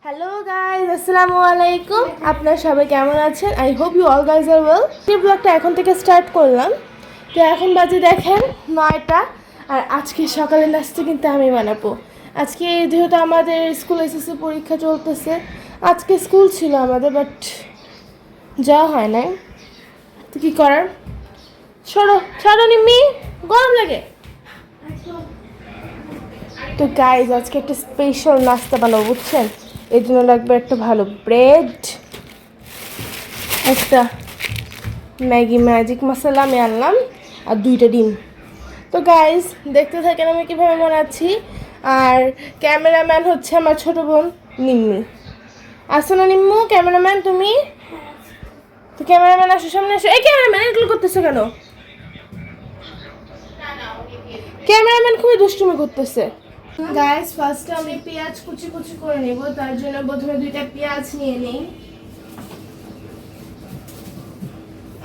Hello guys, আসসালামু আলাইকুম। আপনারা সবাই কেমন আছেন? I hope you all guys are well. এই ব্লগটা এখন থেকে স্টার্ট করলাম। তো এখন বাজে দেখেন 9টা, আর আজকে সকালে নাস্তা কিন্তু আমি বানাবো। আজকে যেহেতু আমাদের স্কুল এসএসসি পরীক্ষা চলতেছে, আজকে স্কুল ছিল আমাদের, বাট যাওয়া হয় নাই। তো কী করার, সরো সরো নিম্মি, গরম লাগে। তো গাইজ আজকে একটা স্পেশাল নাস্তা বানাবো, বুঝছেন? এর জন্য লাগবে একটা ভালো ব্রেড, একটা ম্যাগি ম্যাজিক মশলা আমি আনলাম, আর 2টা ডিম। তো গাইজ দেখতে থাকেন আমি কীভাবে বানাচ্ছি। আর ক্যামেরাম্যান হচ্ছে আমার ছোটো বোন নিম্মি। আসো না নিম্মু, ক্যামেরাম্যান তুমি? তো ক্যামেরাম্যান আসো, সামনে আসো। এই ক্যামেরাম্যান এগুলো করতেছে কেন? ক্যামেরাম্যান খুবই দুষ্টুমি করতেছে। গাইস ফার্স্টে আমি পেঁয়াজ কুচি কুচি করে নেব, তার জন্য প্রথমে 2টা পেঁয়াজ নিয়ে নেই।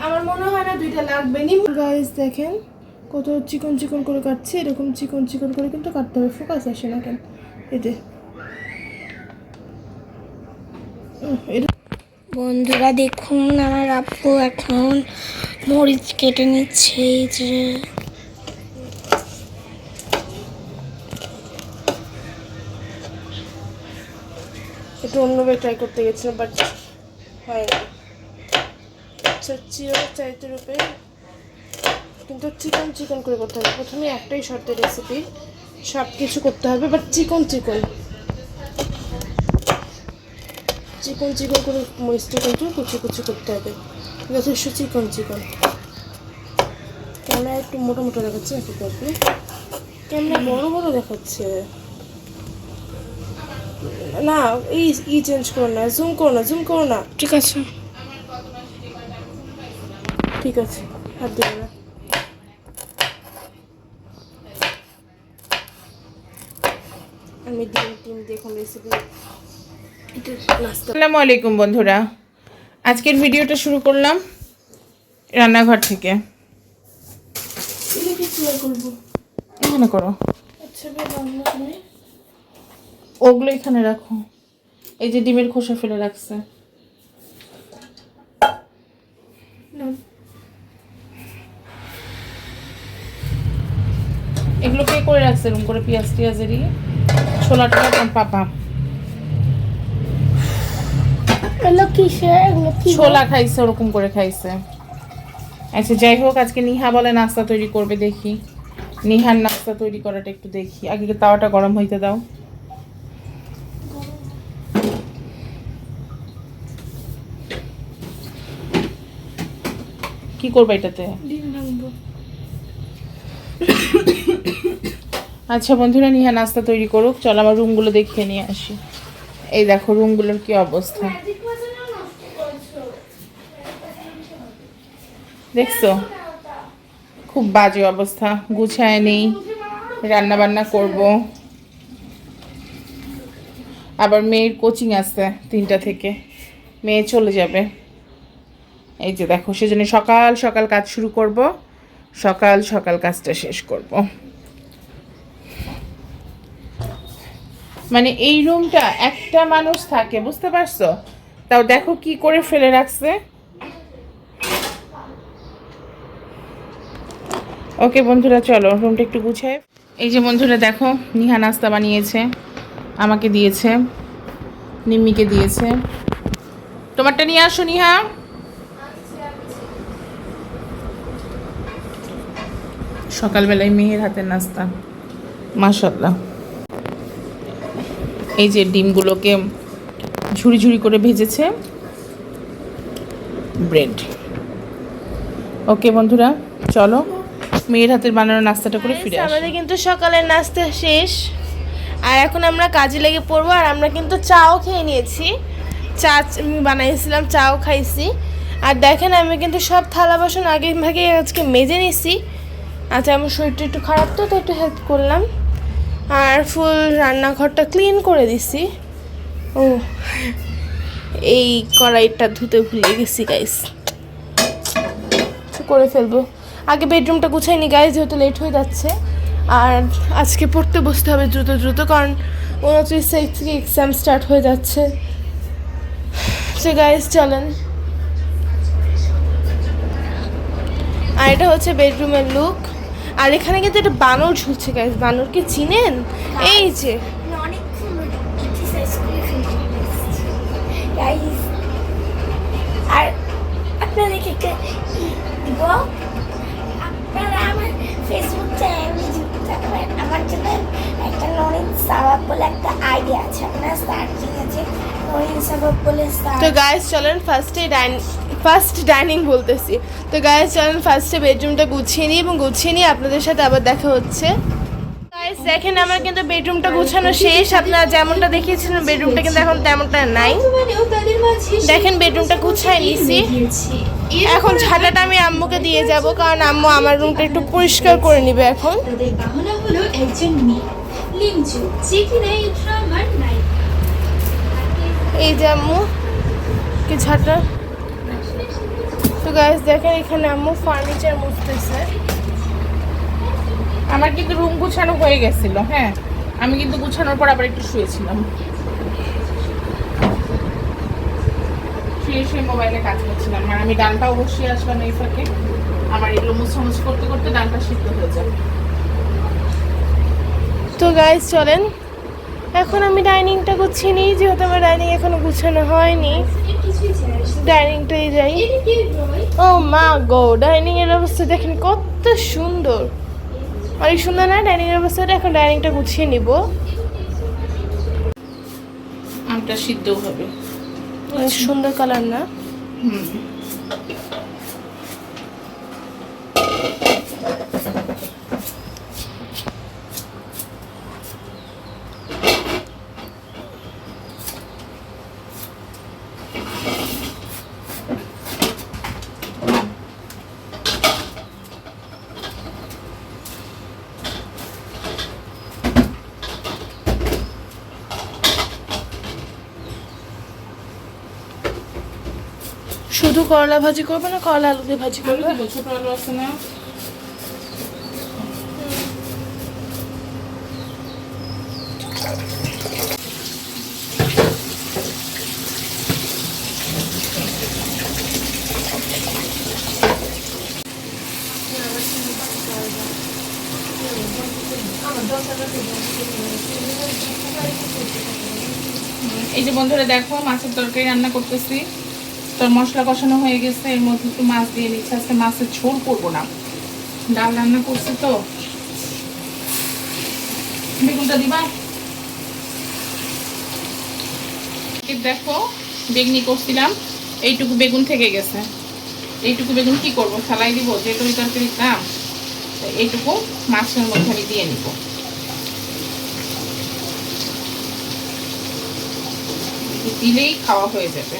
আমার মনে হয় না 2টা লাগবে। গাইস দেখেন কত চিকন চিকন করে কাটছে, এরকম চিকন চিকন করে কিন্তু কাটতে হবে। ফোকাস আসে না কেন এতে? বন্ধুরা দেখুন, আমার আপু এখন মরিচ কেটে নিচ্ছে। এই যে একটু অন্যভাবে ট্রাই করতে গেছিলাম, বাট হয় না। চাইতে রূপে কিন্তু চিকন চিকন করে করতে হবে। প্রথমে একটাই শর্তের রেসিপি, সব কিছু করতে হবে বাট চিকন চিকন চিকন চিকন করে মরিচটা কিন্তু কুচি কুচি করতে হবে, যথেষ্ট চিকন চিকন। ক্যামেরা একটু মোটা মোটা দেখাচ্ছে, একটু করবে। ক্যামেরা বড় বড় দেখাচ্ছে না। এই চেঞ্জ করো না, জুম করো না, জুম করো না। ঠিক আছে, ঠিক আছে, হাত দেবে না। আমি ডিম দেখুন রেসিপি। আসসালামু আলাইকুম বন্ধুরা, আজকের ভিডিওটা শুরু করলাম রান্নাঘর থেকে। এখানে করো, ওগুলো এখানে রাখো। এই যে ডিমের খোসা ফেলে রাখছে, এগুলো কে করে রাখছে এরকম করে? পেঁয়াজ টিয়াজেরই ছোলা টোলা পাপা ছোলা খাইছে, ওরকম করে খাইছে। আচ্ছা যাই হোক, আজকে নিহা বলে নাস্তা তৈরি করবে। দেখি নিহার নাস্তা তৈরি করাটা একটু দেখি। আগে তাওয়াটা গরম হইতে দাও। কি করবে এটাতে? আচ্ছা বন্ধুরা, নিহা নাস্তা তৈরি করুক। চল আমার রুমগুলো দেখিয়ে নিয়ে আসি। এই দেখো রুমগুলোর কি অবস্থা, দেখছো? খুব বাজে অবস্থা, গুছায় নেই। রান্না বান্না করব, আবার মেয়ের কোচিং আছে 3টা থেকে, মেয়ে চলে যাবে। এই যে দেখো, সেজন্য সকাল সকাল কাজ শুরু করব, সকাল সকাল কাজটা শেষ করব। মানে এই রুমটা একটা মানুষ থাকে, বুঝতে পারছো? তাও দেখো কি করে ফেলে রাখছে। ওকে বন্ধুরা, চলো রুমটা একটু গুছায়। এই যে বন্ধুরা দেখো, নিহা নাস্তা বানিয়েছে, আমাকে দিয়েছে, নিম্মিকে দিয়েছে। তোমারটা নিয়ে আসো নিহা। সকালবেলায় মেয়ের হাতের নাস্তা, মাশাআল্লাহ। এই যে ডিমগুলোকে ঝুড়ি ঝুড়ি করে ভেজেছে, ব্রেড। ওকে বন্ধুরা চলো মেয়ের হাতের বানানো নাস্তাটা করে ফিরে আসি। আমাদের কিন্তু সকালের নাস্তা শেষ, আর এখন আমরা কাজে লেগে পড়বো। আর আমরা কিন্তু চাও খেয়ে নিয়েছি, চা বানাইছিলাম, চাও খাইছি। আর দেখেন আমি কিন্তু সব থালা বাসন আগে ভাগে আজকে মেজে নিছি। আচ্ছা, আমার শরীরটা একটু খারাপ, তো একটু হেল্প করলাম। আর ফুল রান্নাঘরটা ক্লিন করে দিছি। ও এই কড়াইটা ধুতে ভুলে গেছি গাইস, করে ফেলবো। আগে বেডরুমটা গুছাইনি গাইস, যেহেতু লেট হয়ে যাচ্ছে। আর আজকে পড়তে বসতে হবে দ্রুত দ্রুত, কারণ 29 থেকে এক্সাম স্টার্ট হয়ে যাচ্ছে। সো গাইস চলেন। আর এটা হচ্ছে বেডরুমের লুক। আর এখানে কিন্তু একটা বানর ঝুলছে গাইস। বানরকে চিনেন? এই যে অনেকক্ষণ এক্সারসাইজ করে ফেলেছি গাইস। আর আপনাদেরকে একটা দিব, আপনারা আমার ফেসবুক চ্যানেলে যুক্ত থাকবেন। আমার জন্য একটা নরিন সাবাব বলে একটা আইডিয়া আছে, আপনারা সার্চিং আছে নরিন সাবাব বলে তো গাইস চলেন ফার্স্ট ডাইনিং বলতেছি। তো গাইস চলেন ফার্স্টে বেডরুমটা গুছিয়ে নিই এবং গুছিয়ে নিয়ে আপনাদের সাথে আবার দেখা হচ্ছে। গাইস দেখেন আমার কিন্তু বেডরুমটা গুছানো শেষ। আপনারা যেমনটা দেখিয়েছিলেন বেডরুমটা কিন্তু এখন তেমনটা নাই। দেখেন বেডরুমটা গুছাই নিয়েছি। এখন ঝাঁটাটা আমি আম্মুকে দিয়ে যাব, কারণ আম্মু আমার রুমটা একটু পরিষ্কার করে নিবে এখন। তাদের বাহনা হলো একজন মেয়ে লিঞ্জু, যে কিনা এই ড্রামার নায়িকা। এই যে আম্মু কি ঝাঁটা। তো গাইস দেখেন এখানে আম্মু ফার্নিচার মুছতেছে। আমার কিন্তু রুম গুছানো হয়ে গেছিল। হ্যাঁ, আমি কিন্তু গুছানোর পর আবার একটু শুয়েছিলাম। শুয়ে মোবাইলে কাজ করছিলাম। আর আমি ডানটাও বসিয়ে আসলাম এই ফাঁকে। আমার এগুলো মুছামুছ করতে করতে ডানটা সিদ্ধ হয়ে যাবে। তো গাইস চলেন এখন আমি ডাইনিংটা গুছিয়ে নিই, যেহেতু আমার ডাইনিং এখনো গুছানো হয়নি। কিছুই যায় আসে না। ডাইনিংটাই যাই। এদিকে রয় ও মা গো, ডাইনিং এর অবস্থা দেখেন কত সুন্দর। অনেক সুন্দর না ডাইনিং এর অবস্থাটা? এখন ডাইনিংটা গুছিয়ে নিব। আমটা সিদ্ধ হবে। অনেক সুন্দর কালার না? হুম। শুধু করলা ভাজি করবে না করলা আলু দিয়ে ভাজি করবে? ছোট আলু আছে না? এই যে বন্ধুরা দেখো, মাছের তরকারি রান্না করতেছি। তোর মশলা কষানো হয়ে গেছে, এর মধ্যে একটু মাছ দিয়ে নিচ্ছি। আজকে মাছের ঝোল করবো না, ডাল রান্না করছি তো। বেগুনটা দিবা? দেখো বেগুনি করছিলাম, এইটুকু বেগুন থেকে গেছে। এইটুকু বেগুন কি করব, ফেলাই দিব? যেহেতু তরকারি দাম, এইটুকু মাছের মধ্যে আমি দিয়ে নিব। দিলেই খাওয়া হয়ে যাবে।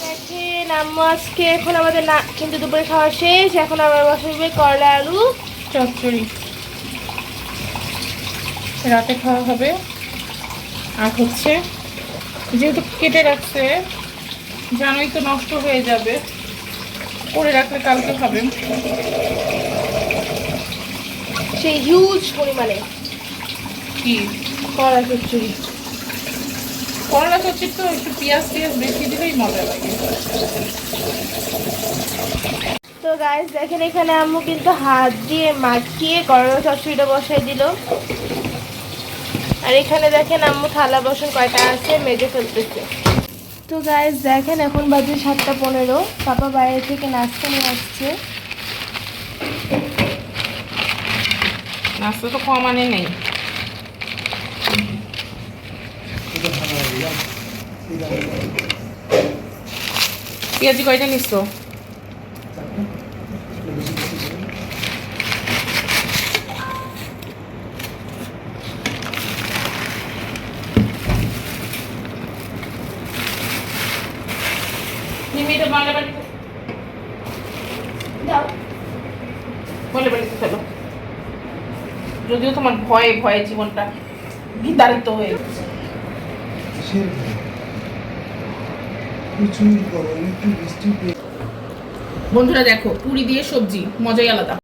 দেখেন আম্মু আজকে এখন আমাদের না কিন্তু দুপুরে খাওয়া শেষ। এখন আবার বসাবে করলা আলু চচ্চড়ি, রাতে খাওয়া হবে। আর হচ্ছে যেহেতু কেটে রাখছে, জানোই তো নষ্ট হয়ে যাবে, করে রাখলে কালকে খাবেন। সেই হিউজ পরিমাণে কি করলা চচ্চড়ি। করলা চচ্চড়ি তো একটু পেঁয়াজ বেশি দিলেই মজা লাগে। তো গাইস দেখেন এখানে আম্মু কিন্তু হাত দিয়ে মাখিয়ে করলা চচ্চড়িটা বসাই দিল। আর এখানে দেখেন আম্মু থালা বাসন কয়টা আছে মেজে ফেলতেছে। তো গাইস দেখেন এখন বাজে 7:15। পাপা বাইরে থেকে নাস্তা নিয়ে আসছে। নাস্তা তো কম আনে নেই। পেঁয়াজি কয়টা নিচ্ছ? নিমিটা বলে বাড়িতে বলে বাড়িতে ফেলো। যদিও তোমার ভয়ে ভয়ে জীবনটা বিতাড়িত হয়ে গেছে। বন্ধুরা দেখো পুরি দিয়ে সবজি মজাই আলাদা।